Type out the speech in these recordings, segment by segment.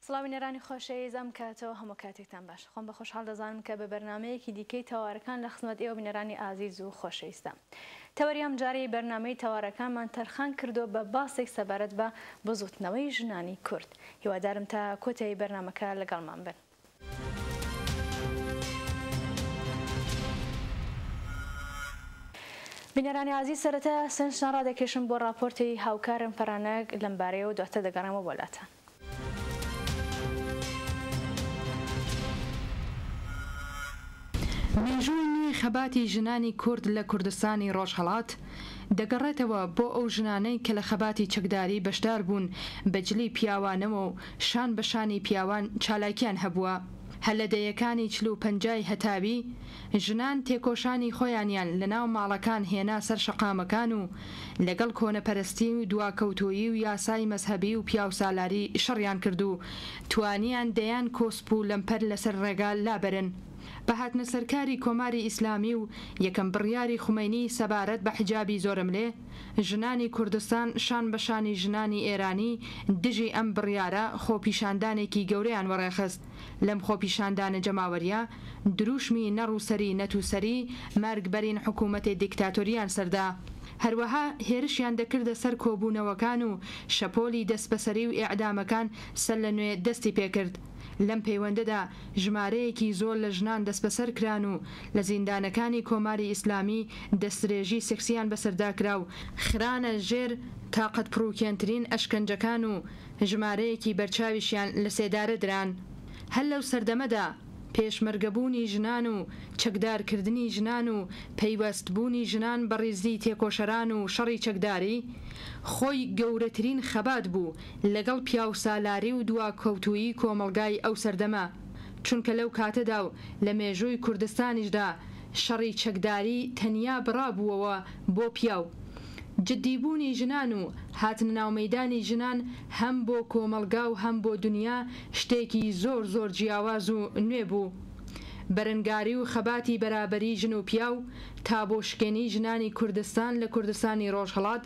سڵاوی نێرانی خۆشەویست کاتەوە هەموو کاتێکتان باش. خۆم بە خۆشحاڵ دەزانم کە بە بەرنمەیەکی دیکەی تەوارەکان لە خزمەت ئێوە بینەرانی ئازیز و خۆشەویستە. تەوەریام جارەی بەرنمەی تەوارەکانمان تەرخان کردو بە باسێک سەبارەت بە بزوتنەوەی ژنانی کورد. هیوادارم تا کۆتایی بەرنمەکە لەگەڵمان بن. بینەرانی ئازیز سەرەتا سنجان ڕادەکێشم بۆ راپۆرتی هاوکارم فەرانەک لەمبارەیە و دواتر دەگەڕێمەوە بۆلاتان. مێژووی نوێی خەباتی ژنانی کورد لە کوردستانی ڕۆژهەڵات دەگەڕێتەوە بۆ ئەو ژنانەی کە لە خەباتی چەکداری بەشدار بوون بەجلی پیاوانەوە و شان بە شانی پیاوان چالاکیان هەبووە. هەلەدەیەکانی 45 هەتاوی ژنان تێکۆشانی خۆیانیان لە ناو ماڵەکان هێنا سەر شەقامەکان و لەگەڵ کۆنەپەرستی و دواکەوتویی و یاسای مەزهەبی و پیاوسالاری شەڕیان کرد و توانیان دەیان کۆسپ و لەمپەر لەسەر ڕێگا لابەرن. بە هاتنە سەرکاری کۆماری ئیسلامی و یەکەم بڕیاری خومەینی سەبارەت بە حجابی زۆرملێ، ژنانی کوردستان شان بە شانی ژنانی ئێرانی دژی ئەم بڕیارە خۆپیشاندانێکی گەورەیان وەڕێخست. لەم خۆپیشاندانە جەماوەریە دروشمی نەڕووسەری نەتووسەری مارگبەرین حکوومەتی دیکتاتۆریان سەردا. هەروەها هێرشیان دەکردە سەر کۆبوونەوەکان و شەپۆلی دەستبەسەری و ئیعدامەکان سەر لە نوێ دەستی پێکرد. لەم پەیوەندەدا ژمارەیەکی زۆر لە ژنان دەست بەسەر کران و لە زیندانەکانی کۆماری ئیسلامی دەستدرێژی سێکسیان بەسەرداکرا و خرانە ژێر تاقەت پڕوکێنترین ئەشکەنجەکان و ژمارەیەکی بەرچاویشیان لە سێدارە دران. هەر لەو سەردەمەدا پێشمەرگەبوونی ژنان و چەکدارکردنی ژنان و پەیوەستبوونی ژنان بە ڕیزی تێکۆشەران و شەڕی چەکداری خۆی گەورەترین خەبات بوو لەگەڵ پیاوسالاری و دواکەوتویی کۆمەڵگای ئەو سەردەمە، چونکە لەو کاتەدا و لە مێژووی کوردستانیشدا شەڕی چەکداری تەنیا بڕابووەوە بۆ پیاو. جددیبوونی ژنان و هاتنە ناو مەیدانی ژنان هەم بۆ کۆمەڵگا و هەم بۆ دنیا شتێکی زۆر جیاواز و نوێ بوو. بەرەنگاری و خەباتی بەرابەری ژن و پیاو تا بۆ شکێنی ژنانی کوردستان لە کوردستانی ڕۆژهەڵات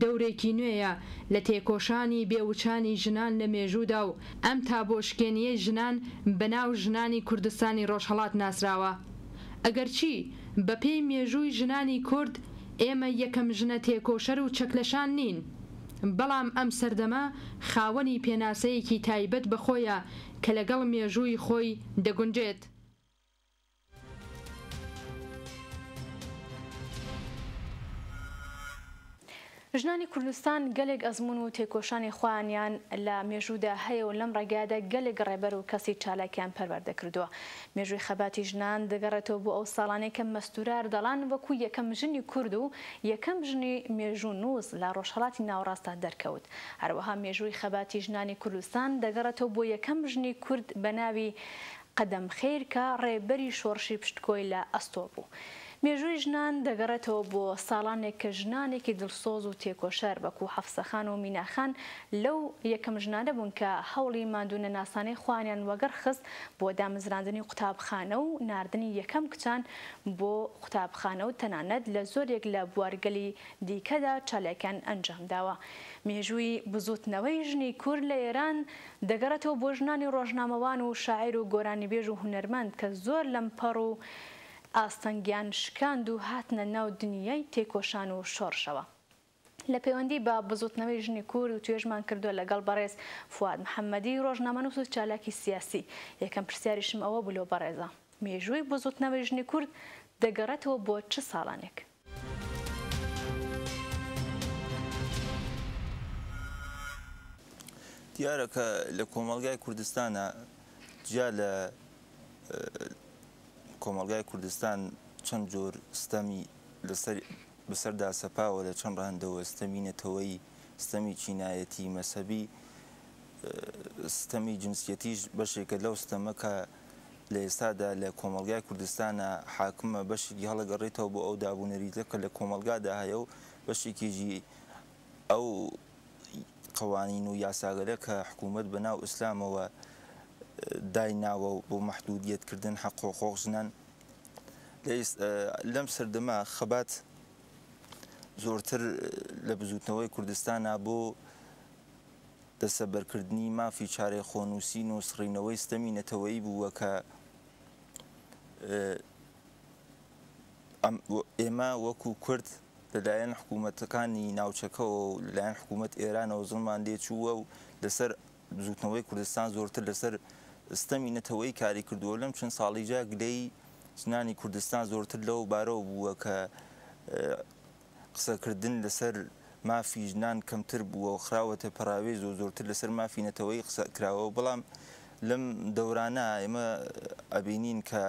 دەورێکی نوێیە لە تێکۆشانی بێوچانی ژنان لە مێژوودا و ئەم تا بۆ شکێنیە ژنان بەناو ژنانی کوردستانی ڕۆژهەڵات ناسراوە. ئەگەرچی بەپێی مێژووی ژنانی کورد ئێمە یەکەم ژنە تێکۆشەر و چەکلەشان نین، بەڵام ئەم سەردەمە خاوەنی پێناسەیەکی تایبەت بەخۆیە کە لەگەڵ مێژووی خۆی دەگونجێت. ژنانی کوردستان گەلێک ئەزمون و تێکۆشانی خۆیانیان لە مێژوودا هەیە و لەم ڕێگایدا گەلێک ڕێبەر و کەسی چالاکیان پەروەردە کردووە. مێژووی خەباتی ژنان دەگەڕێتەوە بۆ ئەو ساڵانەی کە مەستورار دەڵان وەکو یەکەم ژنی کورد و یەکەم ژنی مێژوو نووس لە ڕۆژهەڵاتی ناوەڕاستدا دەرکەوت. هەروەها مێژووی خەباتی ژنانی کوردستان دەگەڕێتەوە بۆ یەکەم ژنی کورد بە ناوی قەدەم خێر کە ڕێبەری شۆڕشی پشتکۆی لە ئەستۆ بوو. مێژووی ژنان دەگەڕێتەوە بۆ ساڵانێک کە ژنانێکی دڵسۆز و تێکۆشەر وەکو حەفسەخان و میناخان لەو یەکەم ژنانە بوون کە هەوڵی ماندوونە ناسانەی خوانیان وەگەر خست بۆ دامەزراندنی قوتابخانە و ناردنی یەکەم کچان بۆ قوتابخانە و تەنانەت لە زۆرێک لە بوارگەلی دیکەدا چالاکیان ئەنجام داوە. مێژووی بزوتنەوەی ژنی کورد لە ئێران دەگەڕێتەوە بۆ ژنانی ڕۆژنامەوان و شاعیر و گۆرانیبێژ و هونەرمەند کە زۆر لەمپەڕ و ئاستەنگیان شکاند و هاتنە ناو دنیای تێکۆشان و شۆڕشەوە. لە پەیوەندی بە بزوتنەوەی ژنی کورد و توێژمان کردووە لەگەڵ بەڕێز فواد محەممەدی ڕۆژنامەنووس و چالاکی سیاسی. یەکەم پرسیاریشم ئەوە بوو بەڕێزە، مێژووی بزوتنەوەی ژنی کورد دەگەڕێتەوە بۆ چ ساڵانێک؟ دیارە کە لە کۆمەڵگای کوردستانە جیا لە کۆمەڵگای کوردستان چەند جۆر ستەمی بەسەردا سەپاوە لە چەند ڕاندەوە، ستەمی نەتەوەی، ستەمی چینایەتی مەسەبی، ستەمی جنسیەتیش بەشێکە لەو ستەمە کە لە ئێستادا لە کۆمەڵگای کوردستانە حاکمە بەشێکی هەڵەگەڕێتەوە بۆ ئەو دابوونەریتە کە لە کۆمەڵگادا هەیە و بەشێکیژی ئەو قەوانین و یاساگەرە کە حکوومەت بەناو ئیسلامەوە دایناوە بۆ مەحدودیەتکردن حەق و حقوق ژنان. لەم سەردەما خەبات زۆرتر لە بزوتنەوەی کوردستانە بۆ دەسەبەرکردنی مافی چارەی خۆنووسین و سڕینەوەی ستەمی نەتەوەیی بووە کە ئێمە وەکو کورد لەلایەن حکوومەتەکانی ناوچەکەەوە و لەلایەن حکوومەت ئێرانەوە زڵمان لێچووە و لەسەر زوتنەوەی کوردستان زۆرتر لەسەر ستەمی نەتەوەی کاری کردووە لەم چەند ساڵیجا گلەی ژنانی کوردستان زۆرتر لەو بارەوە بووە کە قسەکردن لەسەر مافی ژنان کەمتر بووە و خراوەتە پەراوێز و زۆرتر لەسەر مافی نەتەوەی قسە کراوە بەڵام لەم دەورانە ئێمە ئەبینین کە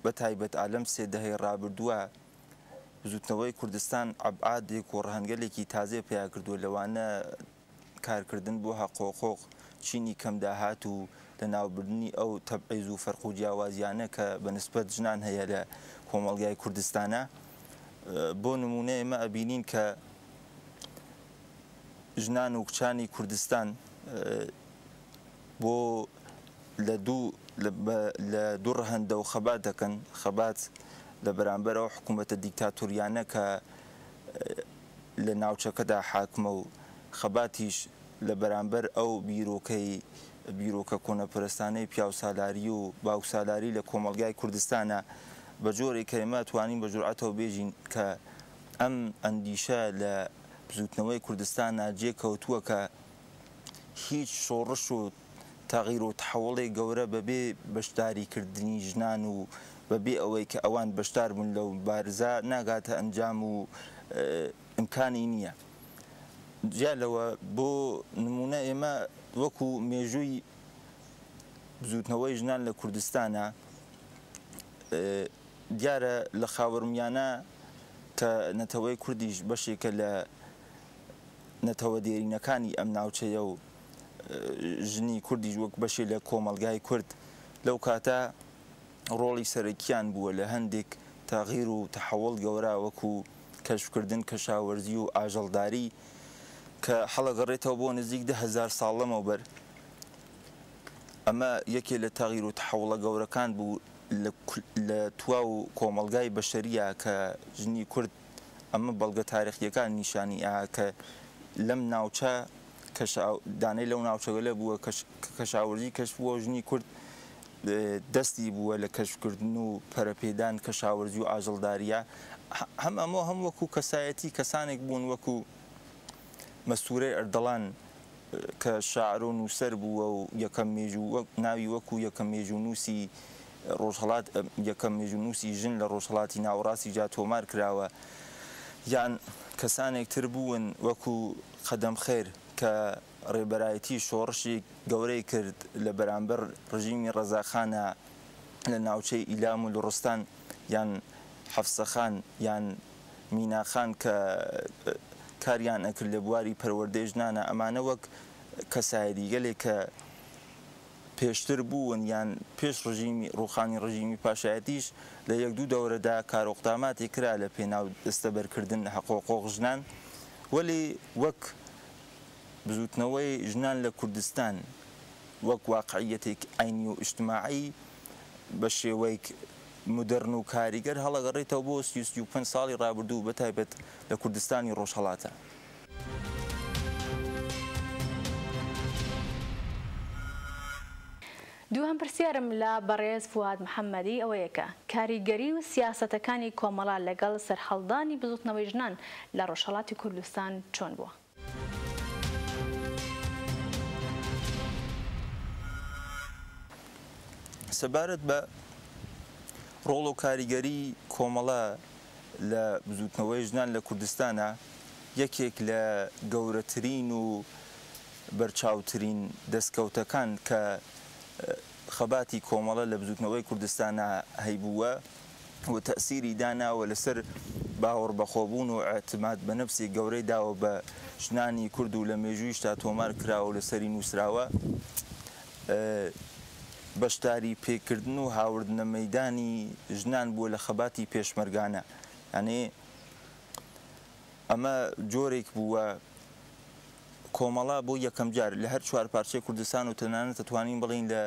بەتایبەت ئالەم سێ دەهەی ڕابردووە زوتنەوەی کوردستان عەبعادێک و ڕەهەنگەلێکی تازێ پیا کردووە لەوانە کارکردن بۆ حەقوق چینی کەم داهات و لە ناوبردننی ئەو تەبعیز و فەرق و جیاوازیانە کە بەنسبەت ژنان هەیە لە کۆمەڵگای کوردستانە بۆ نمونە ئێمە ئەبینین کە ژنان و کچانی کوردستان بۆ لە دوو ڕەهەندە و خەبات دەکەن خەبات لە بەرامبەرەوە حکوومەتە دیکتاتۆریانە کە لە ناوچەکەدا حاکمە و خەباتیش لە بەرامبەر ئەو بیرۆکە کۆنەپەرستانەی پیاوسالاری و باوسالاری لە کۆمەڵگای کوردستانە بە جۆرێک کە ئێمە توانین بە جورئەتەوە بێژین کە ئەم ئەندیشە لە بزوتنەوەی کوردستانە جێکەوتووە کە هیچ شۆڕش و تەغیر و تحوڵێک گەورە بەبێ بەشداریکردنی ژنان و بەبێ ئەوەی کە ئەوان بەشدار بوون لەو بارزە ناگاتە ئەنجام و ئیمکانی نییە. جا لەوە بۆ نمونە ئێمە وەکو مێژووی بزوتنەوەی ژنان لە کوردستانە دیارە لە خاوەڕمیانە کە نەتەوەی کوردیش بەشێکە لە نەتەوە دێرینەکانی ئەم ناوچەیە و ژنی کوردیش وەک بەشێ لە کۆمەڵگای کورد لەو کاتە ڕۆڵی سەرەکیان بووە لە هەندێک تەغیر و تەحەوڵ گەورە وەکو کەشفکردن کەشاوەرزی و ئاژەڵداری کە هەڵەگەڕێتەوە بۆ نزیک 10,000 ساڵ لەمەوبەر ئەمە یەکێ لە تەغیر و تەحەوڵە گەورەکان بوو لە توا و کۆمەڵگای بەشەریە کە ژنی کورد ئەمە بەڵگە تاریخیەکان نیشانی کە لەم ناوچە دانەی لەو ناوچەگەلە بووە کەشاوەرزی کەشف بووە ژنی کورد دەستی بووە لە کەشفکردن و پەرەپێدان کەشاوەرزی و ئاژەڵداریە هەم ئەمە هەم وەکو کەسایەتی کەسانێک بوون وەکو مەستوورەی ئەردەڵان کە شاعر و نووسەر بووە و یەکەم مێژوو ناوی وەکو یەکەم مێژوو نووسی ڕۆژهەڵات یەکەم مێژوو نووسی ژن لە ڕۆژهەڵاتی ناوەڕاستی جا تۆمار کراوە یان کەسانێک تر بوون وەکو قەدەم خێر کە ڕێبەرایەتی شۆڕشی گەورەی کرد لە بەرامبەر ڕژیمی ڕەزاخانە لە ناوچەی ئیلام و لوڕستان یان حەفسەخان یان میناخان کە کاریان ئەکرد لە بواری پەروەردەی ژنانە ئەمانە وەک کەسایەتی گەلێک کە پێشتر بوون یان پێش ڕوخانی ڕژیمی پاشایەتیش لە یەک دوو دەورەدا کارۆقداماتی کرا لە پێناو دەستەبەرکردن حقوق ژنان وەلی وەک بزوتنەوەی ژنان لە کوردستان وەک واقعیەتێک ئاینی و ئیجتیماعی بە شێوەیەک مدرن و کاریگەر هەڵەگەڕێتەوە بۆ 35 ساڵی ڕابردوو بەتایبەت لە کوردستانی ڕۆژهەڵاتە. دووهەم پرسیارم لە بەڕێز فواد محەممەدی ئەوەیەکە کاریگەری و سیاسەتەکانی کۆمەڵا لەگەڵ سەرهەڵدانی بزوتنەوەی ژنان لە ڕۆژهەڵاتی کوردستان چۆن بووە؟ سەبارەت بە ڕۆڵ و کاریگەری کۆمەڵە لە بزوتنەوەی ژنان لە کوردستانە یەکێک لە گەورەترین و بەرچاوترین دەستکەوتەکان کە خەباتی کۆمەڵە لە بزوتنەوەی کوردستانە هەیبووە و تەسیری داناوە لەسەر باوەڕ بەخۆبوون و ئەعتماد بە نەفسی گەورەی داوە بە ژنانی کورد و لە مێژوویشتا تۆمار کراوە لەسەری نووسراوە بەشداری پێکردن و هاوردنە مەیدانی ژنان بووە لە خەباتی پێشمەرگانە یانێ ئەمە جۆرێک بووە کۆمەڵا بۆ یەکەم جار لە هەر چوار پارچەی کوردستان و تەنانەت دەتوانین بڵین لە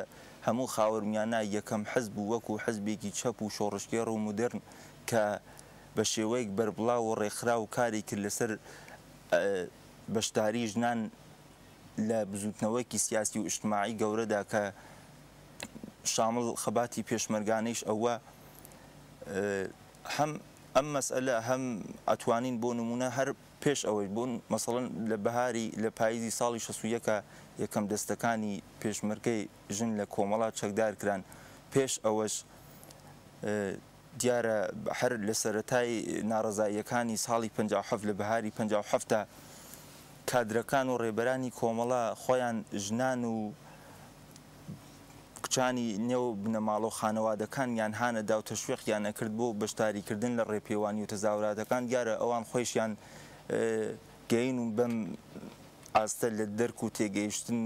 هەموو خاوەرمیانە یەکەم حەزب وەکو حەزبێکی چەپ و شۆڕشگێڕ و مدرن کە بە شێوەیەک بەربڵاو و ڕێکخرا و کاری کرد لەسەر بەشداری ژنان لە بزوتنەوەیکی سیاسی و ئیجتماعی گەورەدا کە شامل خەباتی پێشمەرگانەیش ئەوە هەم ئەم مەسئلە هەم ئەتوانین بۆ نمونە هەر پێش ئەوەی بوون مەسەڵەن لە بەهاری لە پاییزی ساڵی 61 یەکەم دەستەکانی پێشمەرگەی ژن لە کۆمەڵات چەکدار کران پێش ئەوەش دیارە هەر لە سەرەتای ناڕەزاییەکانی ساڵی 57 لە بەهاری 57 کادرەکان و ڕێبەرانی کۆمەڵە خۆیان ژنان و کچانی نێو بنەماڵە و خانەوادەکانیان هانەدا و تەشویقیان نەکرد بۆ بەشداریکردن لە ڕێپێوانی و تەزاوراتەکان دیارە ئەوان خۆیشیان گەین و بەم ئاستە لە دەرک و تێگەیشتن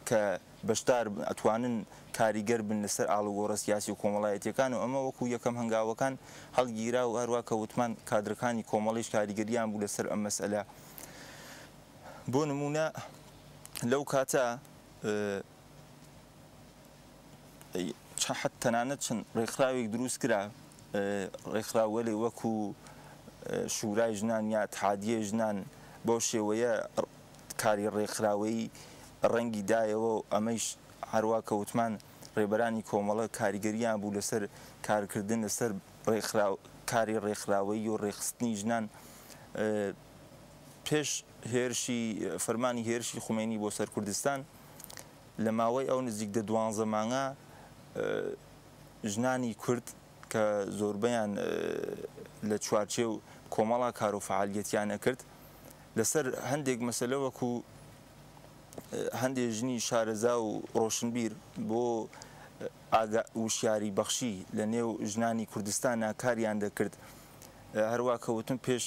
کە بەشدار ئەتوانن کاریگەر بن لەسەر ئاڵوگۆڕە سیاسی و کۆمەڵایەتیەکان و ئەمە وەکو یەکەم هەنگاوەکان هەڵگیرا و هەروە کە وتمان کادرەکانی کۆمەڵیش کاریگەریان بوو لەسەر ئەم مەسئلە. بۆ نمونە لەو کاتە تەنانەت چەند ڕێکخراوێک دروست کرا ڕێکخراوەلێ وەکو شورای ژنان یا اتحادیە ژنان بۆ شێوەیە کاری ڕێکخراوەیی ڕەنگی دایەوە و ئەمەش هەروە کەوتمان ڕێبەرانی کۆمەڵە کاریگەریان بوو لەسەر کارکردن لەسەر کاری ڕێکخراوەیی و ڕێخستنی ژنان پێش هێرشی فەرمانی هێرشی خومێنی بۆ سەر کوردستان لە ماوەی ئەو نزیک دە 12 مانگە ژنانی کورد کە زۆربەیان لە چوارچێ و کۆمەڵا کار و فعالیەتیانە کرد لەسەر هەندێک مەسەلە وەکو هەندێک ژنی شارەزا و ڕۆشنبیر بۆ وشیاری بەخشی لە نێو ژنانی کوردستانە کاریان دەکرد هەروە کەوتم پێش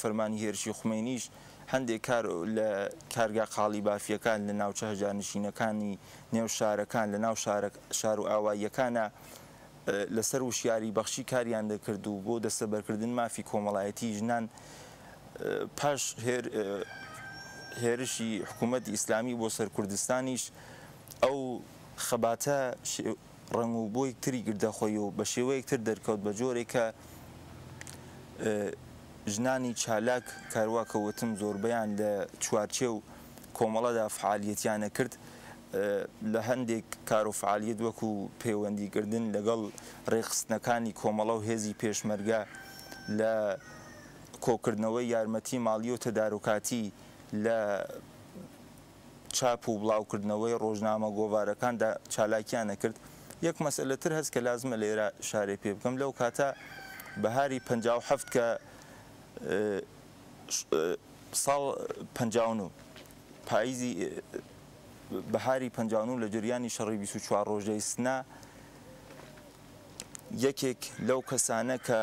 فەرمانی هێرشی خومێنیش هەندێک کار لە کارگا قاڵی بافیەکان لە ناوچە هەژارنشینەکانی نێو شارەکان لە ناو شار و ئاواییەکانە لەسەر وشیاری بەخشی کاریان دەکرد و بۆ دەستەبەرکردن مافی کۆمەڵایەتی ژنان پاش هێرشی حکوومەتی ئیسلامی بۆ سەر کوردستانیش ئەو خەباتە ڕنگ و بۆی تری گردەخۆی و بە شێوەیەکتر دەرکەوت بە جۆرێکە ژنانی چالاک کاروا کەوتم زۆربەیان لە چوارچێ و کۆمەڵەدا فعالیەتیانە کرد لە هەندێک کار و فعالیت وەکو پەیوەندیکردن لەگەڵ ڕێخستنەکانی کۆمەڵە و هێزی پێشمەرگە لە کۆکردنەوەی یارمەتی ماڵی و تەدارکاتی لە چاپ و بڵاوکردنەوەی ڕۆژنامە گۆڤارەکاندا چالاکیانە کرد. یەک مەسئلەتر هەست کە لازمە لێرە شارێ پێ بکەم لەو کاتە بەهاری 57 کە ساڵ 59 پاییزی بەهاری 59 لە جریانی شەڕی 24 ڕۆژەی سنا یەکێک لەو کەسانە کە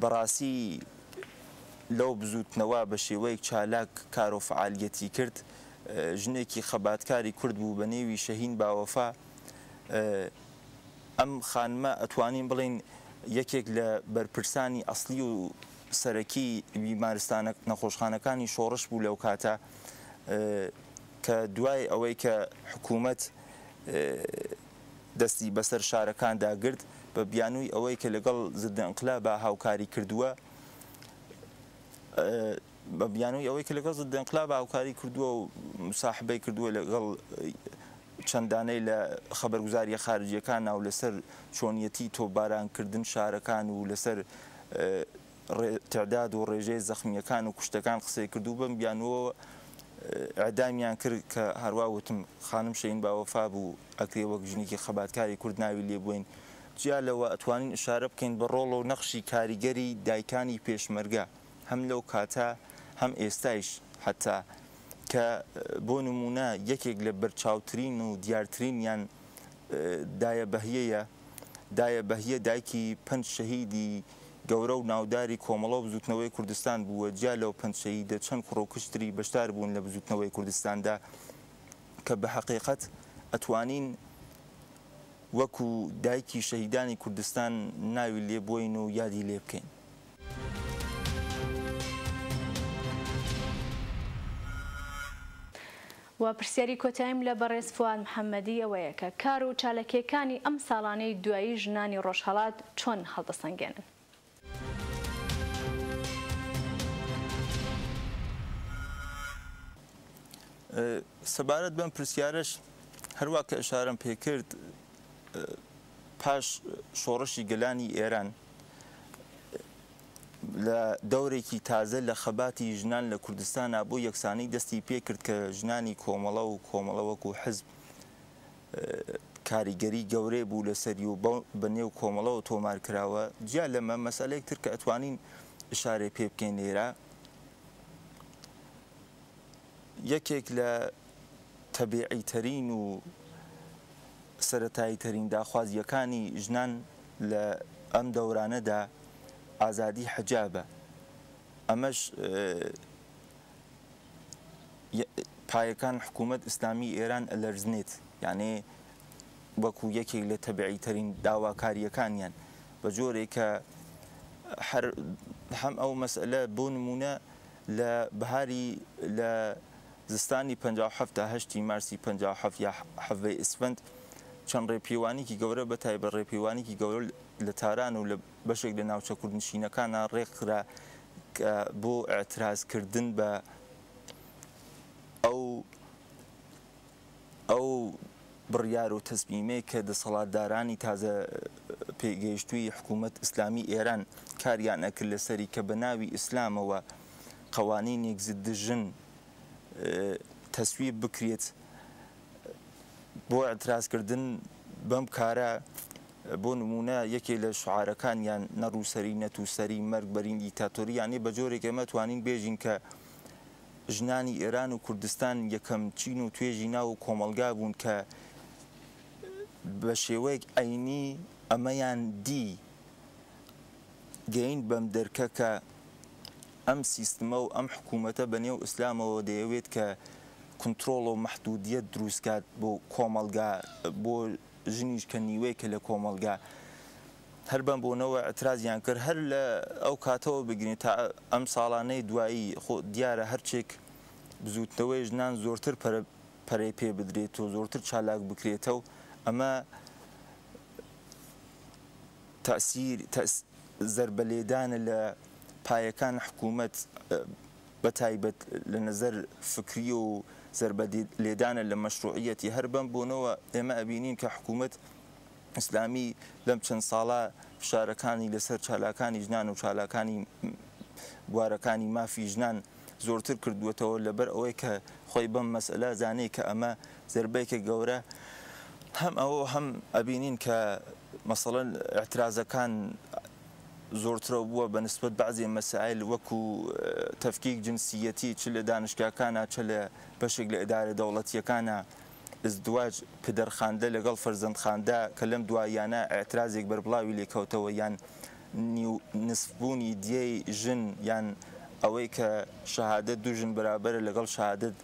بەڕاستی لەو بزوتنەوە بە شێوەیەک چالاک کار و فعالیەتی کرد ژنێکی خەباتکاری کورد بوو بە نێوی شەهین باوەفا ئەم خانمە ئەتوانین بڵین یەکێک لە بەرپرسانی ئەسلی و سەرەکی بیمارستانە نەخۆشخانەکانی شۆڕش بوو لەو کاتە کە دوای ئەوەی کە حکوومەت دەستی بەسەر شارەکاندا گرت بە بیانووی ئەوەی کە لەگەڵ ضد ئینقلابە هاوکاری کردووە بە بیانووی ئەوەی کە لەگەڵ ضد ئینقلابە هاوکاری کردووە و مساحبەی کردووە لەگەڵ چەندانەی لە خەبەرگوزاریە خارجیەکان و لەسەر چۆنیەتی تۆبارانکردن شارەکان و لەسەر تعداد و ڕێژەی زەخمیەکان و کوشتەکان قسەی کردو بەم بیانەوە ئەعدامیان کرد کە هەروە وتم خانم شەهین باوەفا بوو ئەکرێ وەک ژنێکی خەباتکاری کورد ناوی لێ بووین. جیا لەوە ئەتوانین ئشارە بکەین بە ڕۆڵ و نەخشی کاریگەری دایکانی پێشمەرگە هەم لەو کاتە هەم ئێستایش حتا کە بۆ نمونە یەکێک لە بەرچاوترین و دیارترینیان دایە بەهیە دایکی 5 شەهیدی گەورە و ناوداری کۆمەڵە و بزوتنەوەی کوردستان بووە جیا لەو 5 شەهیدە چەند کوڕۆکشتری بەشدار بوون لە بزوتنەوەی کوردستاندا کە بە حەقیقەت ئەتوانین وەکو دایکی شەهیدانی کوردستان ناوی لێ بۆین و یادی لێ بکەین. و پرسیاری کۆتاییم لە بەڕێز فواد محەممەدی ئەوەیە کە کار و چالەکیەکانی ئەم ساڵانەی دوایی ژنانی ڕۆژهەڵات چۆن هەڵدەسەنگێنن؟ سەبارەت بەم پرسیارەش هەروە کە ئشارەم پێکرد پاش شۆڕشی گەلانی ئێران لە دەورێکی تازە لە خەباتی ژنان لە کوردستانە بۆ یەکسانەی دەستی پێکرد کە ژنانی کۆمەڵە و کۆمەڵەوەک و حزب کاریگەری گەورەی بوو لەسەری و بەنێو کۆمەڵەوە تۆمار کراوە. جیا لەمە مەسەلەیەک تر کە ئەتوانین ئشارێ پێ بکەین لێرە، یەکێک لە تەبیعیترین و سەرەتاییترین داخوازیەکانی ژنان لە ئەم دەورانەدا ئازادی حجابە. ئەمەش پایەکان حکوومەت ئیسلامی ئێران ئەلەرزنێت، یانێ وەکو یەکێک لە تەبیعیترین داواکاریەکانیان بە جۆرێک کە هەم ئەو مەسئلە بۆ نمونە لە بەهاری لە زستانی 57 مارسی 57 یا حەڤەی ئیسفەند چەند ڕێپێوانێکی گەورە بەتایبەت ڕێپێوانێکی گەورە لە تاران و لە بەشێک لە ناوچە کوردنشینەکانە ڕێکخرا بۆ ئەعترازکردن بە ئەو بڕیار و تەسمیمەیە کە دەسەڵاتدارانی تازە پێگەیشتووی حکوومەت ئیسلامی ئێران کاریان ئەکرد لەسەری کە بە ناوی ئیسلامەوە قەوانینێک ضد ژن تەسویب بکرێت بۆ ئەعترازکردن بەم کارە. بۆ نمونە یەکێک لە شعارەکانیان نەڕووسەری نەتووسەری مەرگ بەرین دیکتاتۆری، یانێ بە جۆرێک ئێمە توانین بێژین کە ژنانی ئێران و کوردستان یەکەم چین و توێژی ناو و کۆمەلگا بوون کە بە شێوەیەک ئەینی ئەمەیان دی گەین بەم دەرکە کە ئەم سیستمە و ئەم حکوومەتە بەنێو ئیسلامەوە دەیەوێت کە کنترۆڵ و مەحدودیەت دروستکات بۆ کۆمەلگا، بۆ ژنیش کە نیوەیەکە لە کۆمەلگا. هەر بەم بۆنەوە ئەترازیان کرد. هەر لە ئەو کاتەوە بگرین تا ئەم ساڵانەی دوایی خۆ دیارە هەرچێک بزوتنەوەی ژنان زۆرتر پەرەی پێ بدرێت و زۆرتر چالاک بکرێتەوە. ئەمە تەسیر زەربەلێدانە لە پایەکان حکوومەت بەتایبەت لە نەزەر فکری و زربە لێدانە لە مەشروعیەتی. هەر بەم بوونەوە ئێمە ئەبینین کە حکوومەت ئیسلامی لەم چەند ساڵە فشارەکانی لەسەر چالاکانی ژنان و چالاکانی بوارەکانی مافی ژنان زۆرتر کردووەتەوە لەبەر ئەوەی کە خۆی بەم مەسئلە زانەی کە ئەمە زربەیەکە گەورە. هەم ئەوە هەم ئەبینین کە مەسەڵەن ئەعترازەکان زۆرترە بووە بە نسبەت بەعزێ مەسائل وەکو تەفکیک جنسیەتی چ لە دانشگاکانە چ لە بەشێک لە ئیدارە دەوڵەتیەکانە ئزدواج پدەرخاندە لەگەڵ فەرزەندخاندا کە لەم دوایانە ئەعترازێک بەربڵاوی لێکەوتەوە، یان نسببوونی دیەی ژن یان ئەوەی کە شەهادەت دوو ژن بەرابەرە لەگەڵ شەهادەت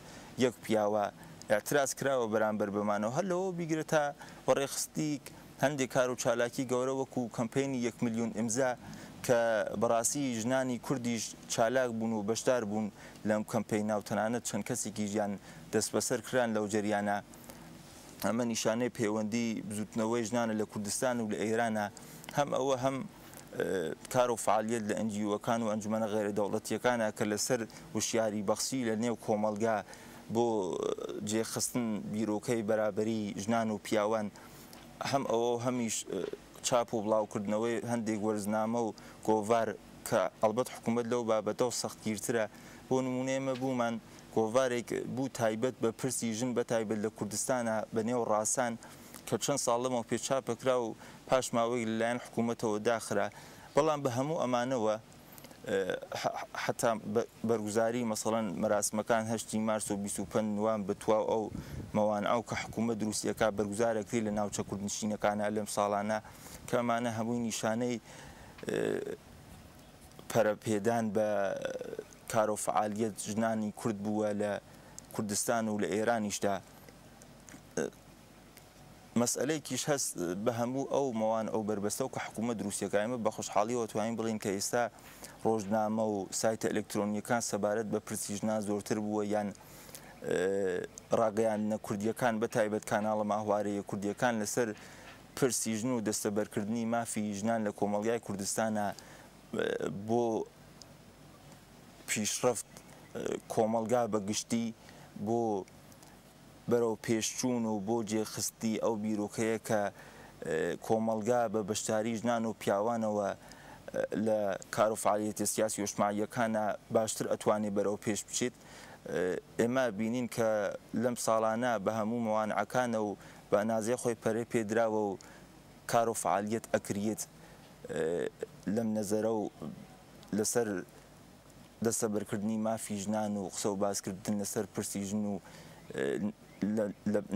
یەک پیاوە ئەعتراز کراوە بەرامبەر بمانەوە. هەر لەوە بیگرێت تا وەڕێخستی هەندێک کار و چالاکی گەورە وەکو کەمپینی 1 ملیۆن ئیمزا کە بەڕاستی ژنانی کوردیش چالاک بوون و بەشدار بوون لەم کەمپینە و تەنانەت چەند کەسێکی ژیان دەست بەسەر کران لەو جەریانە. ئەمە نیشانەی پەیوەندی بزوتنەوەی ژنانە لە کوردستان و لە ئێرانە. هەم ئەوە هەم کار و فعالیت لە NGOەکان و ئەنجومەنە غێرە دەوڵەتیەکانە کە لەسەر وشیاری بەخشی لە نێو کۆمەلگا بۆ جێخستن بیرۆکەی بەرابەری ژنان و پیاوان. هەم ئەوە هەمیش چاپ و بڵاوکردنەوەی هەندێک وەرزنامە و گۆڤار کە ئەلبەت حکوومەت لەو بابەتەوە سەختگیرترە. بۆ نمونە ئێمە بوومان گۆڤارێک بوو تایبەت بە پرسی ژن بەتایبەت لە کوردستانە بەنێو ڕاسان کە چەند ساڵ لەمەوە پێچاپەکرا و پاش ماوەی لەلایەن حکوومەتەوە داخرا. بەڵام بە هەموو ئەمانەوە حتا بەرگوزاری مەسەڵەن مەراسمەکان 8 مارس و 25 نوان بتواو ئەو مەوانعە کە حکوومەت دروستیەکە بەرگوزارەکری لە ناوچە کوردنشینەکانە لەم ساڵانە کە ئەمانە هەمووی نیشانەی پەرەپێدان بە کار و فعالیت ژنانی کورد بووە لە کوردستان و لە ئێرانیشدا. مەسئلەیەکیش هەست بە هەموو ئەو مەوان ئەو بربەستە و کە حکوومەت دروستیەکە ئێمە بە خۆشحاڵیەوە توانین بڵین کە ئێستا ڕۆژنامە و سایتە ئەلکترۆنیەکان سەبارەت بە پرسی ژنان زۆرتر بووە، یان ڕاگەیاندنە کوردیەکان بەتایبەت کاناڵە ماهوارەیە کوردیەکان لەسەر پرسی ژن و دەستەبەرکردنی مافی ژنان لە کۆمەڵگای کوردستانە بۆ پیشرفت کۆمەلگا بەگشتی بۆ بەرەو پێشچوون و بۆ جێخستی ئەو بیرۆکەیە کە کۆمەلگا بە بەشداری ژنان و پیاوانەوە لە کار و فعالیەتی سیاسی و اجتماعیەکانە باشتر ئەتوانێت بەرەو پێش بچێت. ئێمە بینین کە لەم ساڵانە بە هەموو مەوانعەکانە و بە ئەندازەی خۆی پەرەی پێدراوە و کار و فعالیەت ئەکرێت لەم نەزەرە و لەسەر دەستەبەرکردنی مافی ژنان و قسە و باسکردن لەسەر پرسی ژن و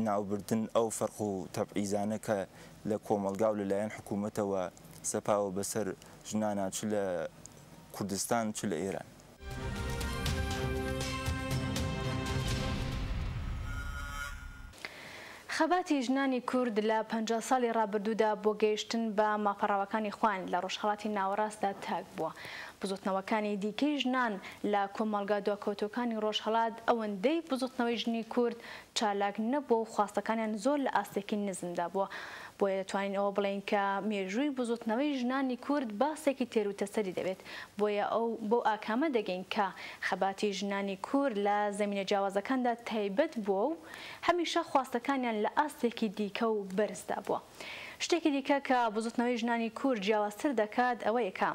ناوبردن ئەو فەرق و تەبعیزانە کە لە کۆمەلگا و لەلایەن حکوومەتەوە سەپاوە بەسەر ژنانە چ لە کوردستان چ لە ئێران. خەباتی ژنانی کورد لە 50 ساڵی ڕابردوودا بۆ گەیشتن بە ماپەڕاوەکانی خوان لە ڕۆژهەڵاتی ناوەڕاستدا تاک بووە. بزوتنەوەکانی دیکەی ژنان لە کۆمەلگا دواکەوتەکانی ڕۆژهەڵات ئەوەندەی بزوتنەوەی ژنی کورد چالاک نەبووە و خواستەکانیان زۆر لە ئاستێکی نزمدا بووە. بۆیە دەتوانین ئەوە بڵێن کە مێژووی بزوتنەوەی ژنانی کورد باسێکی تێروتەسەری دەبێت. بۆیە ئەو بۆ ئاکامە دەگەین کە خەباتی ژنانی کورد لە زەمینە جیاوازەکاندا تایبەت بووە و هەمیشە خواستەکانیان لە ئاستێکی دیکە و بەرزدا بووە. شتێکی دیکە کە بزوتنەوەی ژنانی کورد جیاوازتر دەکات ئەوەیە کە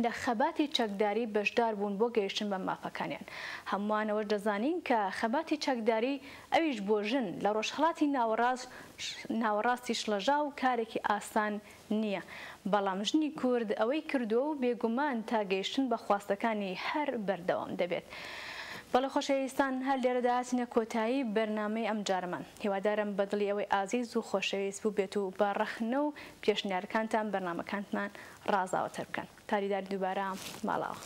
لە خەباتی چەکداری بەشدار بوون بۆ گەیشتن بە مافەکانیان. هەمووانەوە دەزانین کە خەباتی چەکداری ئەویش بۆ ژن لە ڕۆژهەڵاتی ناوەڕاستی شڵەژا و کارێکی ئاسان نییە. بەڵام ژنی کورد ئەوەی کردووە و بێگومان تا گەیشتن بە خواستەکانی هەر بەردەوام دەبێت. بەڵێ خۆشەویستان هەر لێرەدا هاتینە کۆتایی بەرنامەی ئەم جارمان. هیوادارم بەدڵی ئەوەی ئازیز و خۆشەویست بوو بێت و بە ڕەخنە و پێشنیارەکانتان بەرنامەکانتان ڕازاوەتر بکەن. تاریداری دووبارە ماڵاوە.